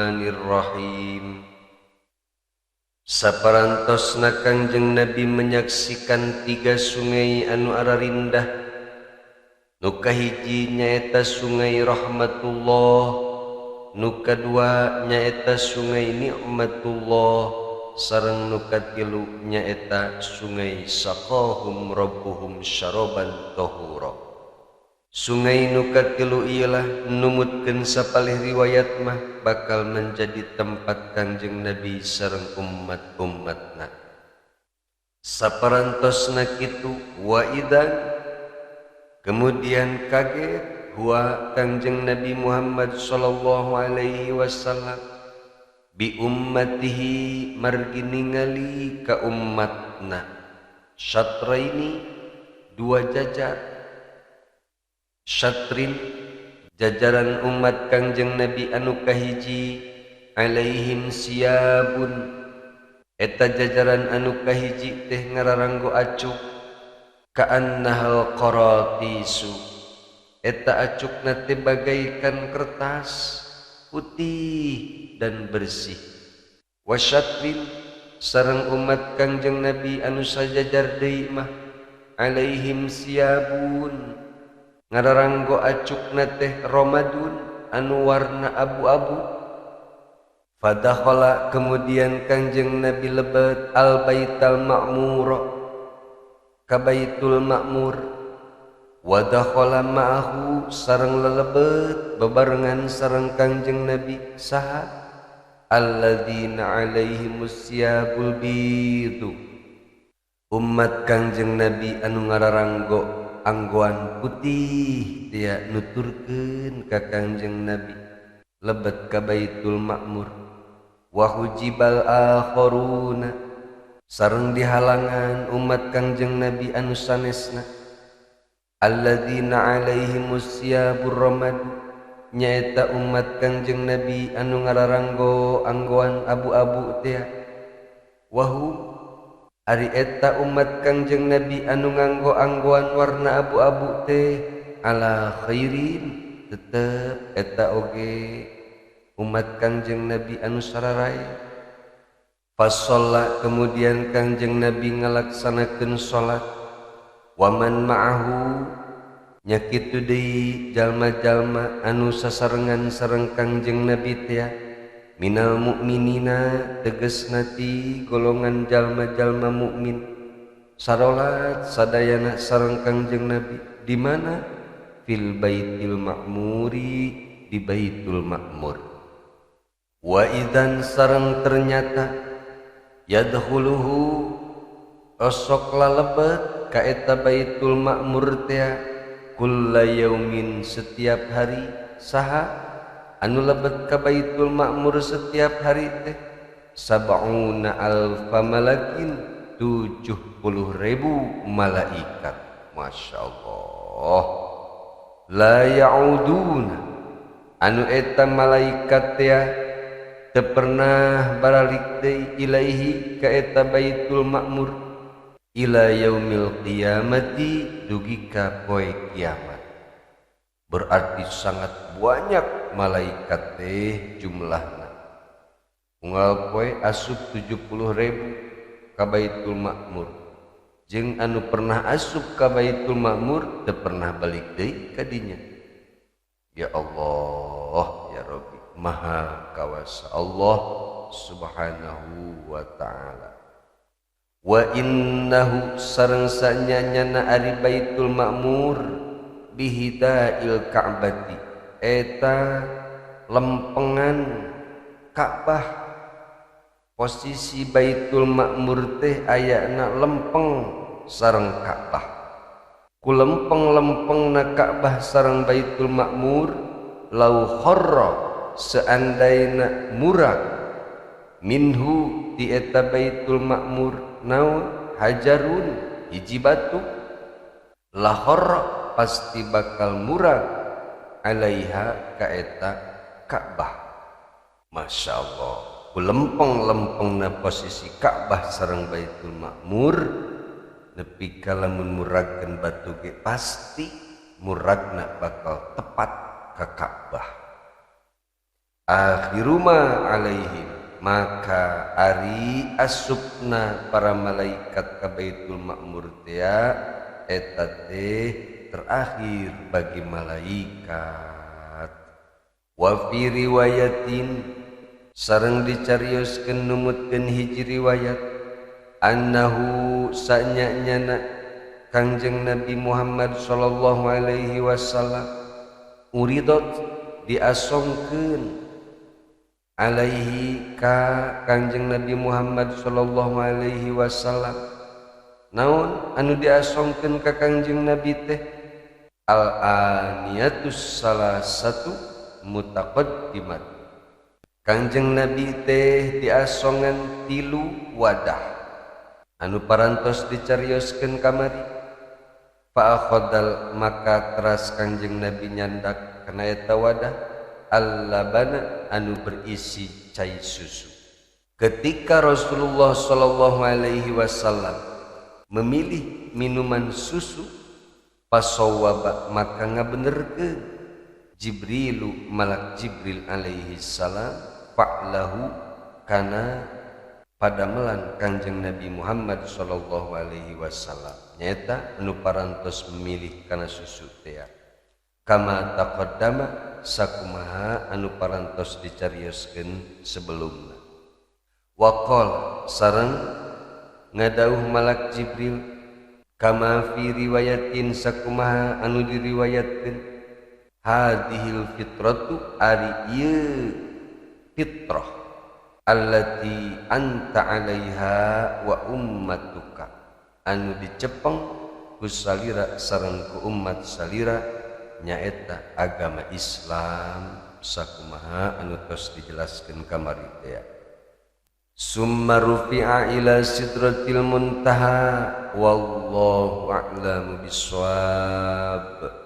Bismillahirrahmanirrahim. Saparantosna Kangjeng Nabi menyaksikan 3 sungai anu ararindah. Nu kahiji nyaeta Sungai Rahmatullah, nu kadua nyaeta Sungai Nikmatullah, sareng nu katilu nyaeta Sungai Saqahum Rabbuhum Syaraban Tahura. Sungai nu katilu ialah numutkeun sapalih riwayat mah bakal menjadi tempat Kangjeng Nabi sareng umat-umatna. Saparantosna kitu wa idan kemudian kaget huwa Kangjeng Nabi Muhammad sallallahu alaihi wasallam bi ummatihi margi ningali ka ummatna syatraini 2 jajar. Syatrin jajaran umat Kangjeng Nabi anu kahiji alaihim siyabun, eta jajaran anu kahiji teh ngararanggo acuk ka'annahal qaratisu, eta acukna teh bagaikan kertas putih dan bersih. Wasyatrin sareng umat Kangjeng Nabi anu sajajar deui mah alaihim siyabun, ngararanggo acukna teh romadun anu warna abu-abu. Fadakhala kemudian Kangjeng Nabi lebet al baital ma'mur ka baitul ma'mur, wadakhala ma'ahu sareng lelebet bebarengan sareng Kangjeng Nabi saha alladzina alaihimus siyabul bidu, umat Kangjeng Nabi anu ngararanggo anggoan putih dia nuturkeun ka Kangjeng Nabi lebet ka Baitul Ma'mur. Wa hujibal akharuna sareng dihalangan umat Kangjeng Nabi anu sanesna alladzina alaihimus siyabur ramad, nyaeta umat Kangjeng Nabi anu ngararanggo anggoan abu-abu teh. Wahum ari eta umat Kangjeng Nabi anu nganggo anggoan warna abu-abu teh ala khairin, tetep eta oge umat Kangjeng Nabi anu sararaya. Fasalla kemudian Kangjeng Nabi ngalaksanakeun salat. Waman ma'ahu nya kitu deui jalma-jalma anu sasarengan sareng Kangjeng Nabi teh minal mu'minina, tegesna ti golongan jalma-jalma mukmin sarolat sadayana sareng Kangjeng Nabi. Di mana? Fil baitil ma'muri, di Baitul Ma'mur. Wa idan sareng ternyata yadkhuluhu osok lalebet ka eta Baitul Ma'mur teh kulla yaumin setiap hari. Saha anu lebet ka Baitul Ma'mur setiap hari teh sab'una alfa malakin, 70.000 malaikat. Masya Allah. La ya'uduna anu eta malaikat teh teu pernah baralik deui ilaihi ka eta Baitul Ma'mur ila yaumil qiyamati, dugi ka poe kiamat. Berarti sangat banyak malaikat teh jumlahna. Unggal poe asup 70.000 ka Baitul Ma'mur. Jeung anu pernah asup ka Baitul Ma'mur teu pernah balik deui ka dinya. Ya Allah, ya Rabbi, maha kawasa Allah subhanahu wa ta'ala. Wa innahu sareng sanyanyana ari Baitul Ma'mur bihidail Ka'bati, eta lempengan Ka'bah. Posisi Baitul Ma'mur teh ayana lempeng sareng Ka'bah. Ku lempeng-lempengna Ka'bah sareng Baitul Ma'mur lau kharra seandaina murag minhu di eta Baitul Ma'mur naun hajarun hiji batu la kharra pasti bakal murag alaiha ka eta Ka'bah. Masya Allah. Ku lempeng-lempengna posisi Ka'bah sareng Baitul Ma'mur nepi ka lamun muragkeun batu ge pasti muragna bakal tepat ka Ka'bah. akhiruma alaihim, maka ari asupna para malaikat ka Baitul Ma'mur teh eta teh terakhir bagi malaikat. Wa fi riwayatin sareng dicarioskeun numutkeun hiji riwayat annahu sanyanyana Kangjeng Nabi Muhammad sallallahu alaihi wasallam uridot diasongkeun alaihi ka Kangjeng Nabi Muhammad sallallahu alaihi wasallam naon anu diasongkeun ka Kangjeng Nabi teh al aniyatus salah satu mutaqaddimat. Kangjeng Nabi teh diasongan 3 wadah anu parantos dicarioskeun kamari. Fa akhadal, maka teras Kangjeng Nabi nyandak kana eta wadah al-labana anu berisi cai susu. Ketika Rasulullah sallallahu alaihi wasallam memilih minuman susu, pasawaba maka ngabenerkeun Jibrilu malak Jibril alaihi salam fa'lahu kana padamelan Kangjeng Nabi Muhammad sallallahu alaihi wasallam nyata anu parantos memilih kana susu teh kama taqaddama sakumaha anu parantos dicarioskeun sebelumna. Waqal sareng ngadauh malak Jibril kama fi riwayatin sakumaha anu diriwayatkeun hadhil fitratu ari ieu fitrah allati anta alaiha wa ummatuka anu dicepeng ku salira sareng ku umat salira nyaeta agama Islam sakumaha anu tos dijelaskeun kamari teh. Summa rufi'a ila sidratil muntaha wallahu a'lamu bissawab.